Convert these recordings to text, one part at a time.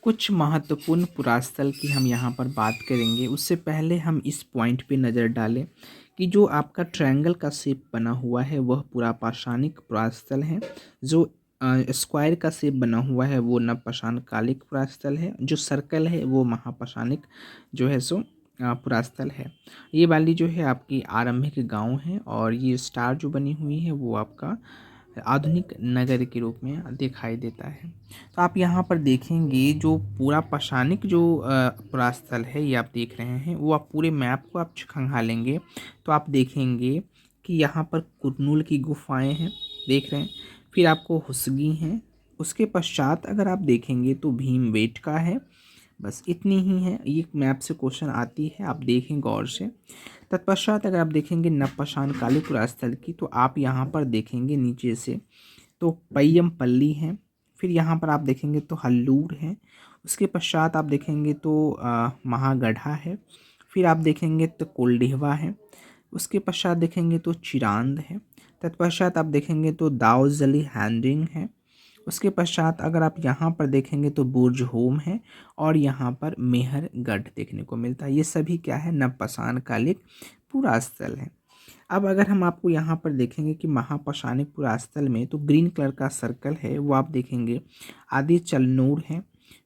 कुछ महत्वपूर्ण पुरास्थल की हम यहाँ पर बात करेंगे। उससे पहले हम इस पॉइंट पे नज़र डालें कि जो आपका ट्रायंगल का शेप बना हुआ है वह पुरापाषाणिक पुरास्थल है। जो स्क्वायर का शेप बना हुआ है वो नवपाषाण कालिक पुरास्थल है। जो सर्कल है वो महापाषाणिक जो है सो पुरास्थल है। ये वाली जो है आपकी आरंभिक गांव है और ये स्टार जो बनी हुई है वो आपका आधुनिक नगर के रूप में दिखाई देता है। तो आप यहाँ पर देखेंगे जो पूरा पाषाणिक जो पुरास्थल है ये आप देख रहे हैं, वो आप पूरे मैप को आप खंगालेंगे तो आप देखेंगे कि यहाँ पर कुरनूल की गुफाएं हैं, देख रहे हैं। फिर आपको हुस्गी हैं। उसके पश्चात अगर आप देखेंगे तो भीमबेटका है। बस इतनी ही है। ये मैप से क्वेश्चन आती है, आप देखें गौर से। तत्पश्चात अगर आप देखेंगे नवपाषाण कालिक पुरास्थल की तो आप यहाँ पर देखेंगे नीचे से तो पय्यमपल्ली है। फिर यहाँ पर आप देखेंगे तो हल्लूर है। उसके पश्चात आप देखेंगे तो महागढ़ा है। फिर आप देखेंगे तो कोल्डिहवा है। उसके पश्चात देखेंगे तो चिरांद है। तत्पश्चात आप देखेंगे तो दाऊदजली हैंडिंग है। उसके पश्चात अगर आप यहाँ पर देखेंगे तो बुर्ज होम है और यहाँ पर मेहरगढ़ देखने को मिलता है। ये सभी क्या है, नवपाषाण कालिक पुरास्थल है। अब अगर हम आपको यहाँ पर देखेंगे कि महापाषाणिक पुरास्थल में तो ग्रीन कलर का सर्कल है वो आप देखेंगे आदि चलनूर है।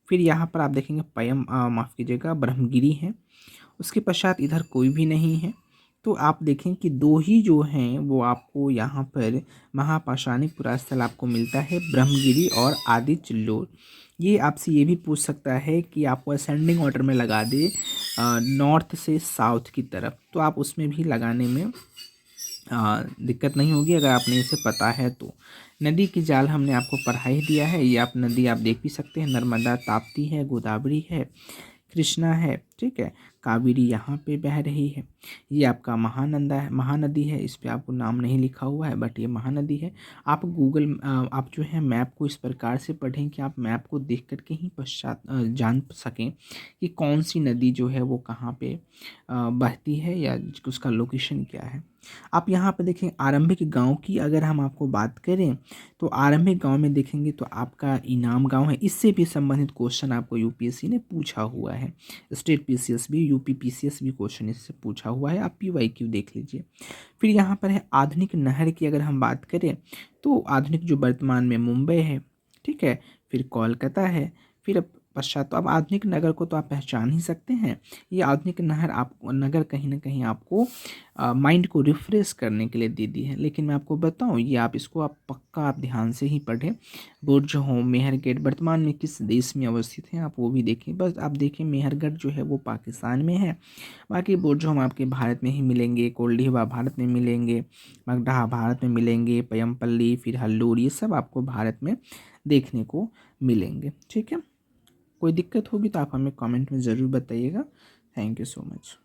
फिर यहाँ पर आप देखेंगे माफ़ कीजिएगा ब्रह्मगिरी है। उसके पश्चात इधर कोई भी नहीं है। तो आप देखें कि दो ही जो हैं वो आपको यहाँ पर महापाषाणिक पुरास्थल आपको मिलता है, ब्रह्मगिरी और आदि चिल्लोर। ये आपसे ये भी पूछ सकता है कि आपको असेंडिंग ऑर्डर में लगा दे नॉर्थ से साउथ की तरफ, तो आप उसमें भी लगाने में दिक्कत नहीं होगी अगर आपने इसे पता है तो। नदी की जाल हमने आपको पढ़ा ही दिया है। ये आप नदी आप देख भी सकते हैं, नर्मदा, ताप्ती है, गोदावरी है, कृष्णा है, ठीक है, कावेरी यहाँ पे बह रही है। ये आपका महानंदा है, महानदी है। इस पे आपको नाम नहीं लिखा हुआ है बट ये महानदी है। आप आप जो है मैप को इस प्रकार से पढ़ें कि आप मैप को देख करके ही पश्चात जान सकें कि कौन सी नदी जो है वो कहाँ पे बहती है या उसका लोकेशन क्या है। आप यहाँ पे देखें आरंभिक गांव की अगर हम आपको बात करें तो आरंभिक गांव में देखेंगे तो आपका इनाम गांव है। इससे भी संबंधित क्वेश्चन आपको यूपीएससी ने पूछा हुआ है। स्टेट पीसीएस भी, यूपी पीसीएस भी क्वेश्चन इससे पूछा हुआ है, आप पीवाईक्यू देख लीजिए। फिर यहाँ पर है आधुनिक नहर की अगर हम बात करें तो आधुनिक जो वर्तमान में मुंबई है, ठीक है, फिर कोलकाता है। फिर पश्चात तो अब आधुनिक नगर को तो आप पहचान ही सकते हैं। ये आधुनिक नहर आप नगर कहीं ना कहीं आपको माइंड को रिफ्रेश करने के लिए दे दी है। लेकिन मैं आपको बताऊं ये आप इसको आप पक्का आप ध्यान से ही पढ़ें। बुर्ज होम, मेहरगढ़ वर्तमान में किस देश में अवस्थित हैं आप वो भी देखें। बस आप देखें मेहरगढ़ जो है वो पाकिस्तान में है। बाकी बुर्ज होम आपके भारत में ही मिलेंगे, कोल्डिहवा भारत में मिलेंगे, मगडाहा भारत में मिलेंगे, पय्यमपल्ली, फिर हल्लूर, ये सब आपको भारत में देखने को मिलेंगे। ठीक है, कोई दिक्कत होगी तो आप हमें कमेंट में ज़रूर बताइएगा। Thank you so much.